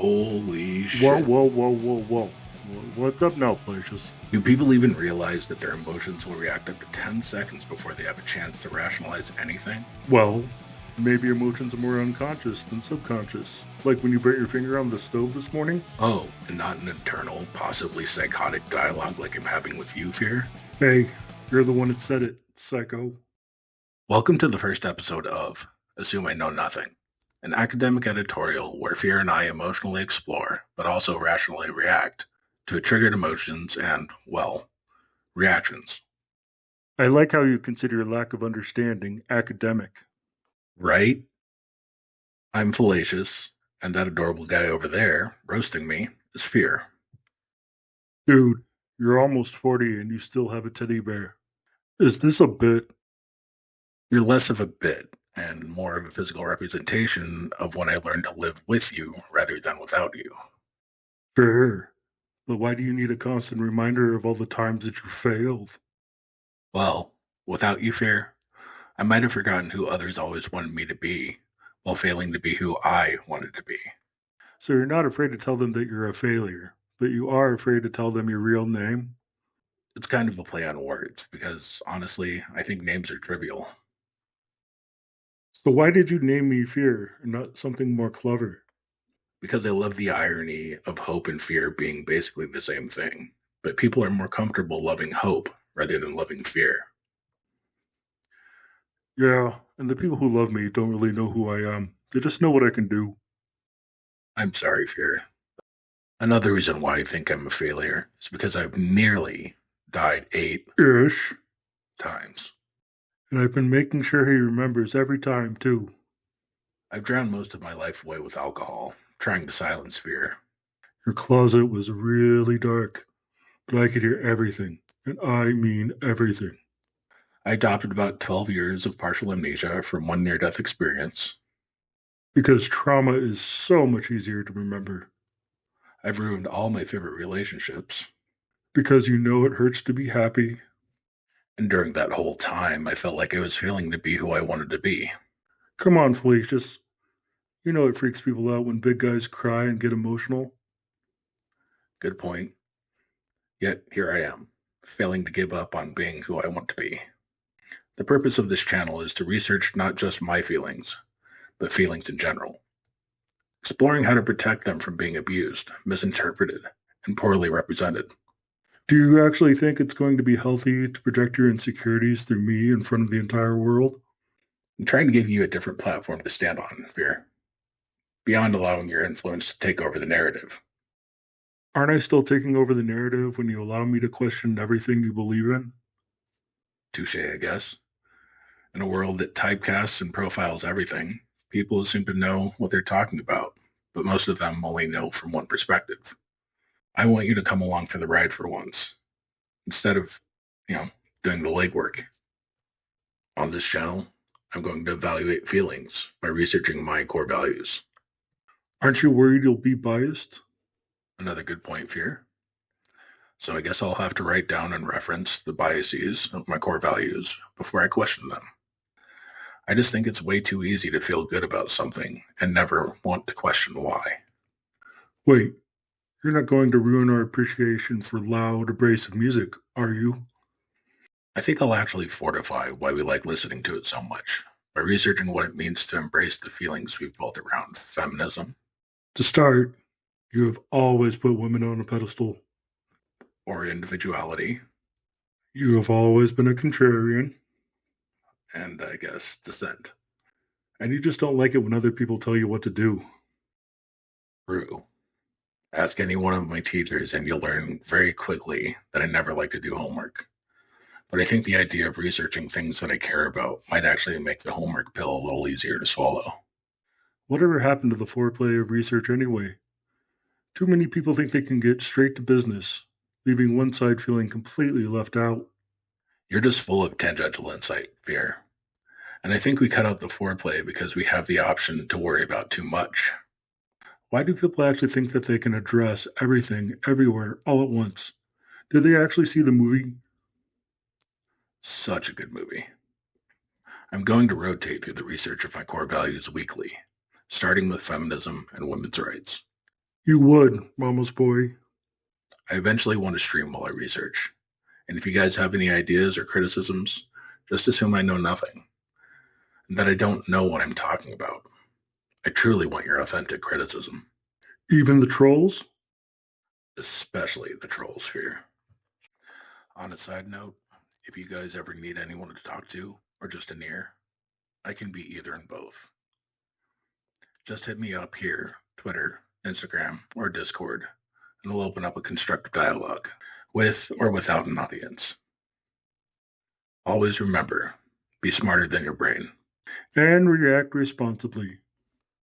Holy Whoa, shit. whoa, whoa, whoa, whoa. What's up now, Flacius? Do people even realize that their emotions will react up to 10 seconds before they have a chance to rationalize anything? Well, maybe emotions are more unconscious than subconscious. Like when you burnt your finger on the stove this morning? Oh, and not an internal, possibly psychotic dialogue like I'm having with you, Fear? Hey, you're the one that said it, psycho. Welcome to the first episode of Assume I Know Nothing, an academic editorial where Fear and I emotionally explore, but also rationally react to triggered emotions and, well, reactions. I like how you consider your lack of understanding academic. Right? I'm fallacious, and that adorable guy over there, roasting me, is Fear. Dude, you're almost 40 and you still have a teddy bear. Is this a bit? You're less of a bit and more of a physical representation of when I learned to live with you rather than without you. Sure. But why do you need a constant reminder of all the times that you failed? Well, without you, Fear, I might have forgotten who others always wanted me to be while failing to be who I wanted to be. So you're not afraid to tell them that you're a failure, but you are afraid to tell them your real name? It's kind of a play on words because honestly, I think names are trivial. So why did you name me Fear and not something more clever? Because I love the irony of hope and fear being basically the same thing. But people are more comfortable loving hope rather than loving fear. Yeah, and the people who love me don't really know who I am. They just know what I can do. I'm sorry, fear. Another reason why I think I'm a failure is because I've nearly died Ish.8 times. And I've been making sure he remembers every time, too. I've drowned most of my life away with alcohol, trying to silence fear. Your closet was really dark, but I could hear everything. And I mean everything. I adopted about 12 years of partial amnesia from one near death experience. Because trauma is so much easier to remember. I've ruined all my favorite relationships. Because you know it hurts to be happy. And during that whole time, I felt like I was failing to be who I wanted to be. Come on, Felicius. You know it freaks people out when big guys cry and get emotional. Good point. Yet here I am, failing to give up on being who I want to be. The purpose of this channel is to research not just my feelings, but feelings in general, exploring how to protect them from being abused, misinterpreted, and poorly represented. Do you actually think it's going to be healthy to project your insecurities through me in front of the entire world? I'm trying to give you a different platform to stand on, Fear, beyond allowing your influence to take over the narrative. Aren't I still taking over the narrative when you allow me to question everything you believe in? Touche, I guess. In a world that typecasts and profiles everything, people seem to know what they're talking about, but most of them only know from one perspective. I want you to come along for the ride for once, instead of, you know, doing the legwork. On this channel, I'm going to evaluate feelings by researching my core values. Aren't you worried you'll be biased? Another good point, Fear. So I guess I'll have to write down and reference the biases of my core values before I question them. I just think it's way too easy to feel good about something and never want to question why. Wait, you're not going to ruin our appreciation for loud, abrasive music, are you? I think I'll actually fortify why we like listening to it so much by researching what it means to embrace the feelings we've built around feminism To start, you have always put women on a pedestal. or individuality You have always been a contrarian, and, I guess, dissent. and you just don't like it when other people tell you what to do. True. Ask any one of my teachers, and you'll learn very quickly that I never like to do homework. But I think the idea of researching things that I care about might actually make the homework pill a little easier to swallow. Whatever happened to the foreplay of research anyway? Too many people think they can get straight to business, leaving one side feeling completely left out. You're just full of tangential insight, Fear. And I think we cut out the foreplay because we have the option to worry about too much. Why do people actually think that they can address everything, everywhere, all at once? Did they actually see the movie? Such a good movie. I'm going to rotate through the research of my core values weekly, starting with feminism and women's rights. You would, Mama's boy. I eventually want to stream while I research. And if you guys have any ideas or criticisms, just assume I know nothing and that I don't know what I'm talking about. I truly want your authentic criticism, Even the trolls? especially the troll sphere. On a side note, if you guys ever need anyone to talk to or just an ear, I can be either and both. Just hit me up here, Twitter, Instagram, or Discord, and we'll open up a constructive dialogue, with or without an audience. Always remember, be smarter than your brain. And react responsibly.